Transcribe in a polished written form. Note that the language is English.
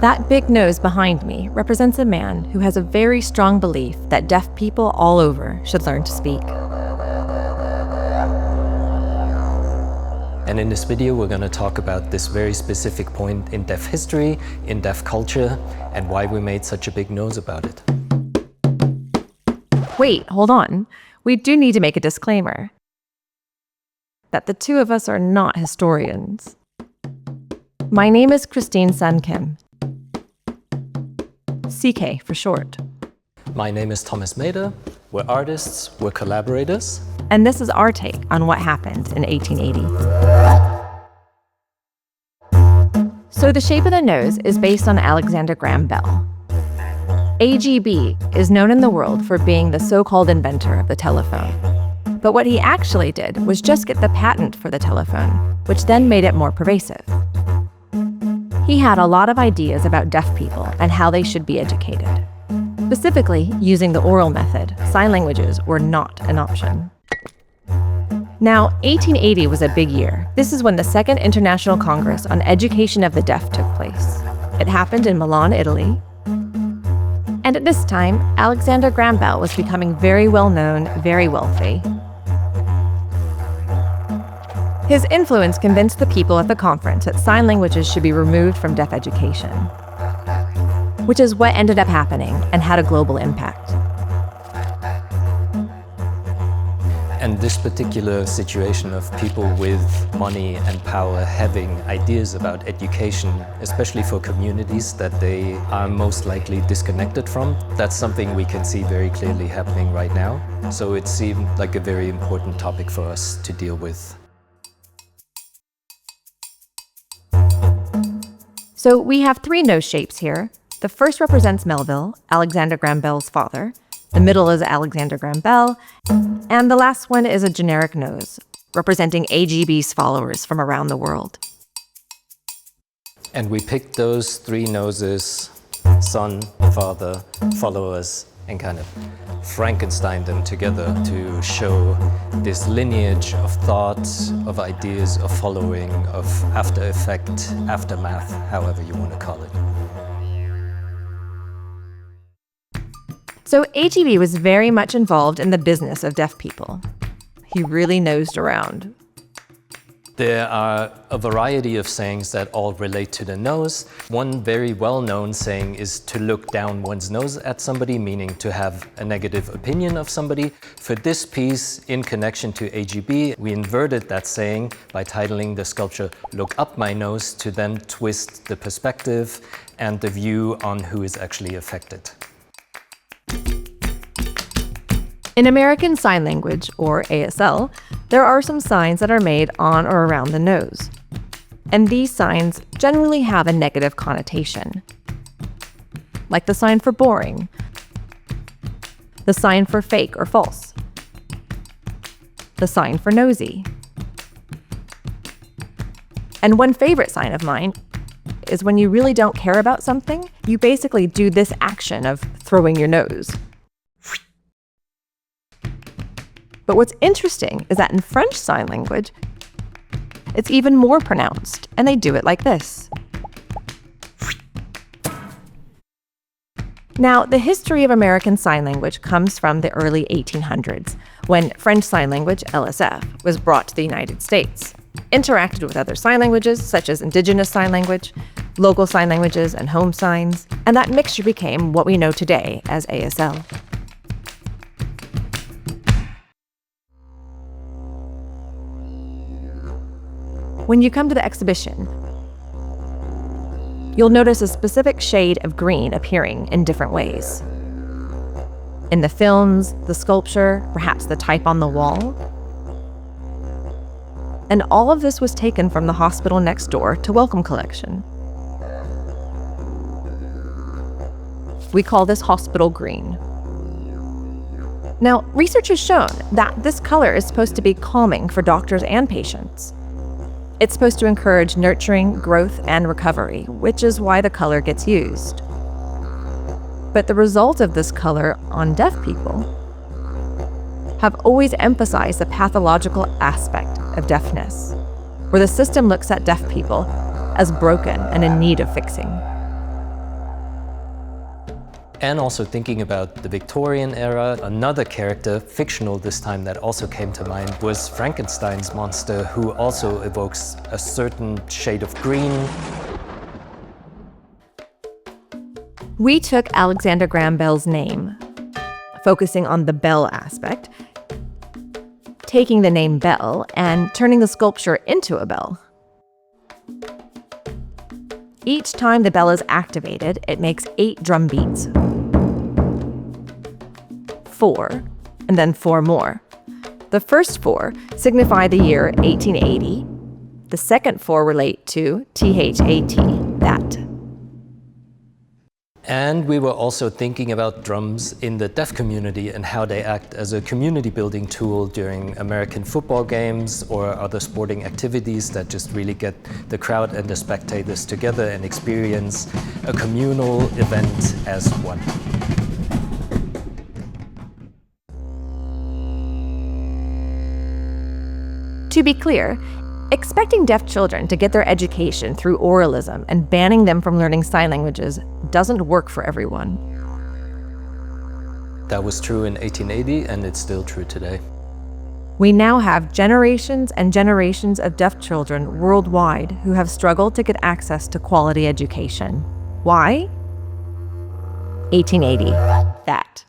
That big nose behind me represents a man who has a very strong belief that deaf people all over should learn to speak. And in this video, we're going to talk about this very specific point in deaf history, in deaf culture, and why we made such a big nose about it. Wait, hold on. We do need to make a disclaimer that the two of us are not historians. My name is Christine Sun Kim. CK for short. My name is Thomas Maeder. We're artists, we're collaborators. And this is our take on what happened in 1880. So the shape of the nose is based on Alexander Graham Bell. AGB is known in the world for being the so-called inventor of the telephone. But what he actually did was just get the patent for the telephone, which then made it more pervasive. He had a lot of ideas about deaf people and how they should be educated. Specifically, using the oral method, sign languages were not an option. Now, 1880 was a big year. This is when the Second International Congress on Education of the Deaf took place. It happened in Milan, Italy. And at this time, Alexander Graham Bell was becoming very well known, very wealthy. His influence convinced the people at the conference that sign languages should be removed from deaf education, which is what ended up happening and had a global impact. And this particular situation of people with money and power having ideas about education, especially for communities that they are most likely disconnected from, that's something we can see very clearly happening right now. So it seemed like a very important topic for us to deal with. So we have three nose shapes here. The first represents Melville, Alexander Graham Bell's father. The middle is Alexander Graham Bell. And the last one is a generic nose, representing AGB's followers from around the world. And we picked those three noses, son, father, followers, and kind of Frankenstein them together to show this lineage of thought, of ideas, of following, of after effect, aftermath, however you want to call it. So AGB was very much involved in the business of deaf people. He really nosed around. There are a variety of sayings that all relate to the nose. One very well-known saying is to look down one's nose at somebody, meaning to have a negative opinion of somebody. For this piece, in connection to AGB, we inverted that saying by titling the sculpture "Look Up My Nose" to then twist the perspective and the view on who is actually affected. In American Sign Language, or ASL, there are some signs that are made on or around the nose. And these signs generally have a negative connotation, like the sign for boring, the sign for fake or false, the sign for nosy. And one favorite sign of mine is when you really don't care about something, you basically do this action of throwing your nose. But what's interesting is that in French Sign Language, it's even more pronounced, and they do it like this. Now, the history of American Sign Language comes from the early 1800s, when French Sign Language, LSF, was brought to the United States, interacted with other sign languages, such as Indigenous Sign Language, local sign languages, and home signs, and that mixture became what we know today as ASL. When you come to the exhibition, you'll notice a specific shade of green appearing in different ways. In the films, the sculpture, perhaps the type on the wall. And all of this was taken from the hospital next door to Wellcome Collection. We call this hospital green. Now, research has shown that this color is supposed to be calming for doctors and patients. It's supposed to encourage nurturing, growth, and recovery, which is why the color gets used. But the result of this color on deaf people have always emphasized the pathological aspect of deafness, where the system looks at deaf people as broken and in need of fixing. And also thinking about the Victorian era, another character, fictional this time, that also came to mind was Frankenstein's monster, who also evokes a certain shade of green. We took Alexander Graham Bell's name, focusing on the bell aspect, taking the name Bell and turning the sculpture into a bell. Each time the bell is activated, it makes 8 drum beats. 4, and then 4 more. The first 4 signify the year 1880. The second 4 relate to THAT, that. And we were also thinking about drums in the deaf community and how they act as a community building tool during American football games or other sporting activities that just really get the crowd and the spectators together and experience a communal event as one. To be clear, expecting deaf children to get their education through oralism and banning them from learning sign languages doesn't work for everyone. That was true in 1880, and it's still true today. We now have generations and generations of deaf children worldwide who have struggled to get access to quality education. Why? 1880. That.